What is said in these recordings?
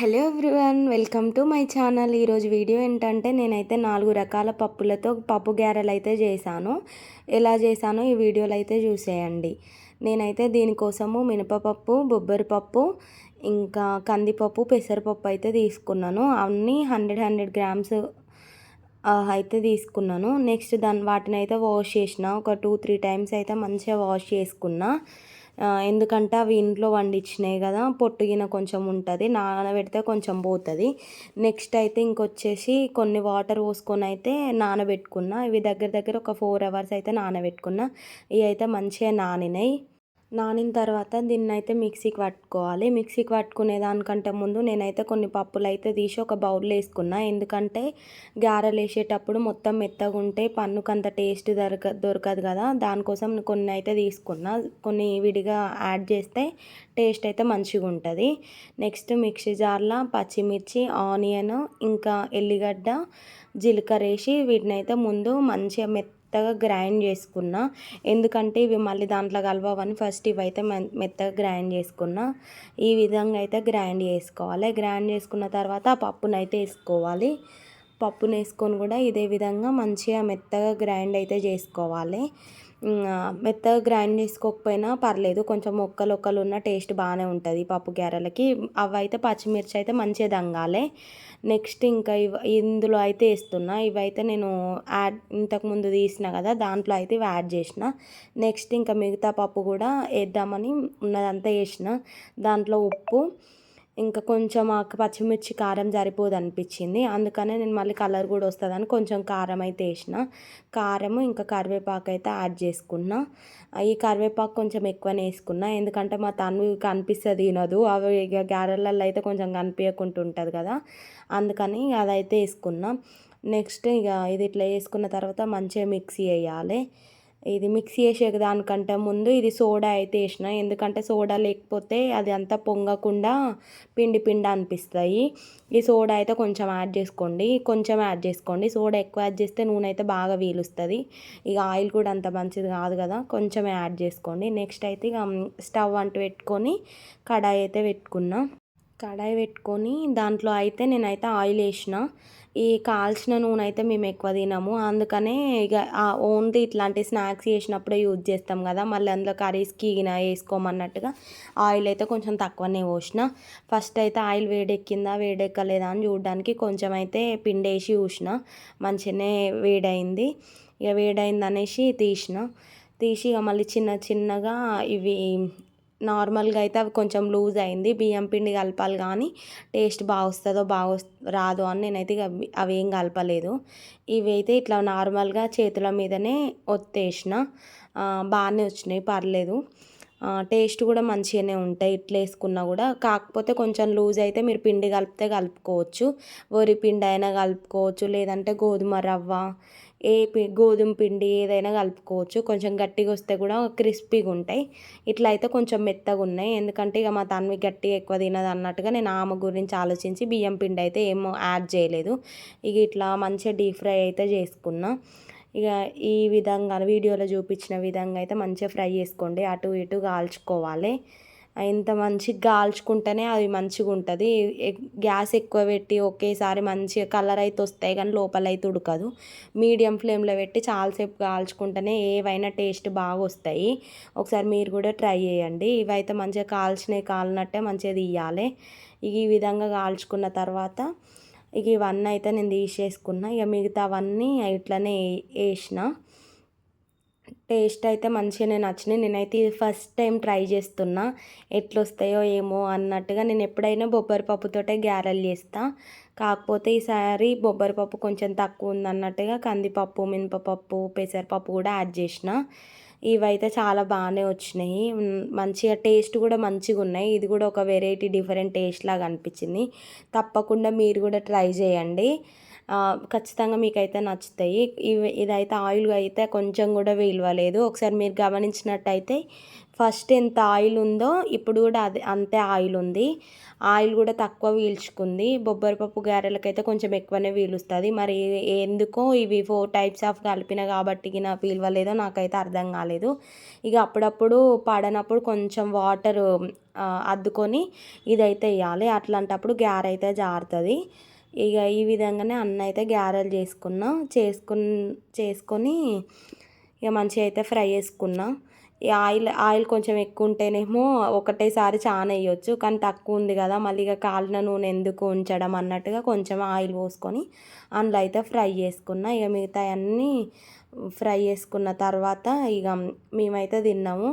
Hello everyone, welcome to my channel. ఈరోజు video ఏంటంటే నేనైతే 4 రకాల పప్పులతో పప్పు గారెలు అయితే చేశాను. ఎలా చేశానో ఈ వీడియోలో అయితే చూసేయండి. నేనైతే దీనికోసము మినపపప్పు, బొబ్బరిపప్పు, ఇంకా కందిపప్పు, పెసరపప్పు అయితే తీసుకున్నాను. అన్నీ 100 గ్రామ్స్ అయితే తీసుకున్నాను. నెక్స్ట్ వాటిని అయితే వాష్ చేసిన. ఒక 2-3 టైమ్స్ అయితే మంచిగా వాష్ చేసుకున్నా. ఎందుకంటే అవి ఇంట్లో వండించినాయి కదా, పొట్టుగిన కొంచెం ఉంటుంది, నానబెడితే కొంచెం పోతుంది. నెక్స్ట్ అయితే ఇంకొచ్చేసి కొన్ని వాటర్ పోసుకొని అయితే నానబెట్టుకున్నా. ఇవి దగ్గర దగ్గర ఒక 4 అవర్స్ అయితే నానబెట్టుకున్నా. ఇవి అయితే మంచిగా నానినాయి. నానిన తర్వాత దీన్నైతే మిక్సీకి పట్టుకోవాలి. మిక్సీకి పట్టుకునే దానికంటే ముందు నేనైతే కొన్ని పప్పులు అయితే తీసి ఒక బౌల్లో వేసుకున్నా. ఎందుకంటే గారెలు వేసేటప్పుడు మొత్తం మెత్తగా ఉంటే పన్నుకంత టేస్ట్ దొరకదు కదా, దానికోసం కొన్ని అయితే తీసుకున్నా. కొన్ని విడిగా యాడ్ చేస్తే టేస్ట్ అయితే మంచిగా ఉంటుంది. నెక్స్ట్ మిక్సీ జార్లో పచ్చిమిర్చి, ఆనియన్, ఇంకా ఎల్లిగడ్డ, జీలకర్ర వేసి వీటిని అయితే ముందు మంచిగా మెత్తగా గ్రైండ్ చేసుకున్నా. ఎందుకంటే ఇవి మళ్ళీ దాంట్లో కలవని ఫస్ట్ ఇవైతే మెత్తగా గ్రైండ్ చేసుకున్నా. ఈ విధంగా అయితే గ్రైండ్ చేసుకోవాలి. గ్రైండ్ చేసుకున్న తర్వాత ఆ పప్పునైతే వేసుకోవాలి. పప్పును వేసుకొని కూడా ఇదే విధంగా మంచిగా మెత్తగా గ్రైండ్ అయితే చేసుకోవాలి. మెత్తగా గ్రైండ్ చేసుకోకపోయినా పర్లేదు, కొంచెం ఒక్కలు ఉన్న టేస్ట్ బాగానే ఉంటుంది పప్పు గారెలకి. అవి అయితే పచ్చిమిర్చి అయితే మంచిగా దంగాలి. నెక్స్ట్ ఇంకా ఇందులో అయితే వేస్తున్నా. ఇవైతే నేను ఇంతకుముందు తీసిన కదా, దాంట్లో అయితే ఇవి యాడ్ చేసిన. నెక్స్ట్ ఇంకా మిగతా పప్పు కూడా వేద్దామని ఉన్నదంతా వేసిన. దాంట్లో ఉప్పు, ఇంకా కొంచెం పచ్చిమిర్చి కారం సరిపోదు అనిపించింది, అందుకనే నేను మళ్ళీ కలర్ కూడా వస్తుందని కొంచెం కారం అయితే వేసిన. కారము ఇంకా కరివేపాకు అయితే యాడ్ చేసుకున్నా. ఈ కరివేపాకు కొంచెం ఎక్కువనే వేసుకున్నా, ఎందుకంటే మా తను కనిపిస్తుంది తినదు. అవి ఇక గారెలలో అయితే కొంచెం కనిపించకుండా ఉంటుంది కదా, అందుకని అదైతే వేసుకున్నా. నెక్స్ట్ ఇక ఇది ఇట్లా వేసుకున్న తర్వాత మంచిగా మిక్సీ వేయాలి. ఇది మిక్సీ వేసే దానికంటే ముందు ఇది సోడా అయితే వేసిన. ఎందుకంటే సోడా లేకపోతే అది అంతా పొంగకుండా పిండి పిండి అనిపిస్తాయి. ఈ సోడా అయితే కొంచెం యాడ్ చేసుకోండి. సోడా ఎక్కువ యాడ్ చేస్తే నూనె అయితే బాగా పీలుస్తుంది. ఇక ఆయిల్ కూడా అంత మంచిది కాదు కదా, కొంచెం యాడ్ చేసుకోండి. నెక్స్ట్ అయితే ఇక స్టవ్ అంటూ పెట్టుకొని కడాయి అయితే పెట్టుకున్నా. కడాయి పెట్టుకొని దాంట్లో అయితే నేనైతే ఆయిల్ వేసిన. ఈ కాల్చిన నూనె అయితే మేము ఎక్కువ తినము, అందుకనే ఇక ఓన్లీ ఇట్లాంటి స్నాక్స్ చేసినప్పుడే యూజ్ చేస్తాం కదా, మళ్ళీ అందులో కర్రీస్కి వేసుకోమన్నట్టుగా ఆయిల్ అయితే కొంచెం తక్కువనే పోసిన. ఫస్ట్ అయితే ఆయిల్ వేడెక్కలేదా అని చూడడానికి కొంచెం అయితే పిండి వేసి చూసిన. మంచిగానే వేడైంది. ఇక వేడైంది అనేసి తీసి ఇక మళ్ళీ చిన్నగా ఇవి నార్మల్గా అయితే అవి కొంచెం లూజ్ అయింది. బియ్యం పిండి కలపాలి కానీ టేస్ట్ బాగా వస్తుందో రాదో అని నేనైతే ఇక అవి ఏం కలపలేదు. ఇవి అయితే ఇట్లా నార్మల్గా చేతుల మీదనే ఒత్తేసిన. బాగానే వచ్చినాయి, పర్లేదు. టేస్ట్ కూడా మంచిగానే ఉంటాయి ఇట్లా వేసుకున్నా కూడా. కాకపోతే కొంచెం లూజ్ అయితే మీరు పిండి కలిపితే కలుపుకోవచ్చు. వరి పిండి అయినా కలుపుకోవచ్చు, లేదంటే గోధుమ రవ్వ, గోధుమ పిండి ఏదైనా కలుపుకోవచ్చు. కొంచెం గట్టిగా వస్తే కూడా క్రిస్పీగా ఉంటాయి. ఇట్లా అయితే కొంచెం మెత్తగా ఉన్నాయి, ఎందుకంటే ఇక మా తన్వి గట్టిగా ఎక్కువ తినదు అన్నట్టుగా నేను ఆమె గురించి ఆలోచించి బియ్యం పిండి అయితే ఏమో యాడ్ చేయలేదు. ఇక ఇట్లా మంచిగా డీప్ ఫ్రై అయితే చేసుకున్నా. ఇక ఈ విధంగా వీడియోలో చూపించిన విధంగా అయితే మంచిగా ఫ్రై చేసుకోండి. అటు ఇటు కాల్చుకోవాలి. ఇంత మంచిగా కాల్చుకుంటేనే అది మంచిగా ఉంటుంది. గ్యాస్ ఎక్కువ పెట్టి ఒకేసారి మంచిగా కలర్ అయితే వస్తాయి కానీ లోపల అయితే ఉడకదు. మీడియం ఫ్లేమ్లో పెట్టి చాలాసేపు కాల్చుకుంటేనే ఏవైనా టేస్ట్ బాగా వస్తాయి. ఒకసారి మీరు కూడా ట్రై చేయండి. ఇవైతే మంచిగా కాలినట్టే మంచిగా తీయాలి. ఈ విధంగా కాల్చుకున్న తర్వాత ఇక ఇవన్నీ అయితే నేను తీసేసుకున్నా. ఇక మిగతావన్నీ ఇట్లనే వేసిన. టేస్ట్ అయితే మంచిగానే నచ్చినాయి. నేనైతే ఇది ఫస్ట్ టైం ట్రై చేస్తున్నా, ఎట్లొస్తాయో ఏమో అన్నట్టుగా. నేను ఎప్పుడైనా బొబ్బరిపప్పుతోటే గారెలు చేస్తా, కాకపోతే ఈసారి బొబ్బరిపప్పు కొంచెం తక్కువ ఉందన్నట్టుగా కందిపప్పు, మినపపప్పు, పెసరపప్పు కూడా యాడ్ చేసిన. ఇవైతే చాలా బాగానే వచ్చినాయి. మంచిగా టేస్ట్ కూడా మంచిగా ఉన్నాయి. ఇది కూడా ఒక వెరైటీ డిఫరెంట్ టేస్ట్ లాగా అనిపించింది. తప్పకుండా మీరు కూడా ట్రై చేయండి. ఖచ్చితంగా మీకైతే నచ్చుతాయి. ఇదైతే ఆయిల్ అయితే కొంచెం కూడా విలువలేదు. ఒకసారి మీరు గమనించినట్టయితే ఫస్ట్ ఎంత ఆయిల్ ఉందో ఇప్పుడు కూడా అదే అంతే ఆయిల్ ఉంది. ఆయిల్ కూడా తక్కువ పీల్చుకుంది. బొబ్బరి పప్పు గారెలకైతే కొంచెం ఎక్కువనే పీలుస్తుంది. మరి ఎందుకో ఇవి 4 టైప్స్ ఆఫ్ కలిపిన కాబట్టి పీలవలేదో నాకైతే అర్థం కాలేదు. ఇక అప్పుడప్పుడు పడనప్పుడు కొంచెం వాటర్ అద్దుకొని ఇదైతే వేయాలి. అట్లాంటప్పుడు గారె అయితే జారుతుంది. ఇక ఈ విధంగానే అన్న అయితే గారెలు చేసుకొని ఇక మంచిగా అయితే ఫ్రై చేసుకున్నా. ఈ ఆయిల్ కొంచెం ఎక్కువ ఉంటేనేమో ఒకటేసారి చాలా వేయొచ్చు, కానీ తక్కువ ఉంది కదా మళ్ళీ ఇక కాలిన నూనె ఎందుకు ఉంచడం అన్నట్టుగా కొంచెం ఆయిల్ పోసుకొని అందులో అయితే ఫ్రై చేసుకున్నా. ఇక మిగతా అన్నీ ఫ్రై చేసుకున్న తర్వాత ఇక మేమైతే తిన్నాము.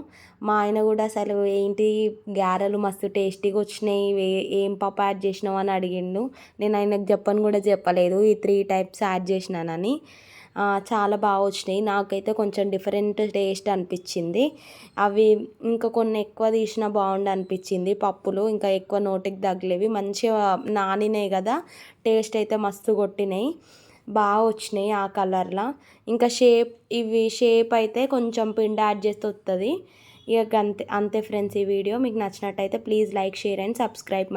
మా ఆయన కూడా అసలు ఏంటి గారెలు మస్తు టేస్టీగా వచ్చినాయి, ఏం పప్పు యాడ్ చేసినావు అని అడిగిండు. నేను ఆయనకు చెప్పను కూడా చెప్పలేదు ఈ 3 టైప్స్ యాడ్ చేసినానని. చాలా బాగా వచ్చినాయి. నాకైతే కొంచెం డిఫరెంట్ టేస్ట్ అనిపించింది. అవి ఇంకా కొన్ని ఎక్కువ తీసినా బాగుండు అనిపించింది. పప్పులు ఇంకా ఎక్కువ నోటికి తగిలేవి, మంచిగా నానినాయి కదా, టేస్ట్ అయితే మస్తు కొట్టినాయి, బాగా వచ్చినాయి ఆ కలర్లో. ఇంకా షేప్ అయితే కొంచెం పిండి యాడ్ చేస్తే వస్తుంది. ఇక అంతే ఫ్రెండ్స్. ఈ వీడియో మీకు నచ్చినట్టయితే please like, share and subscribe my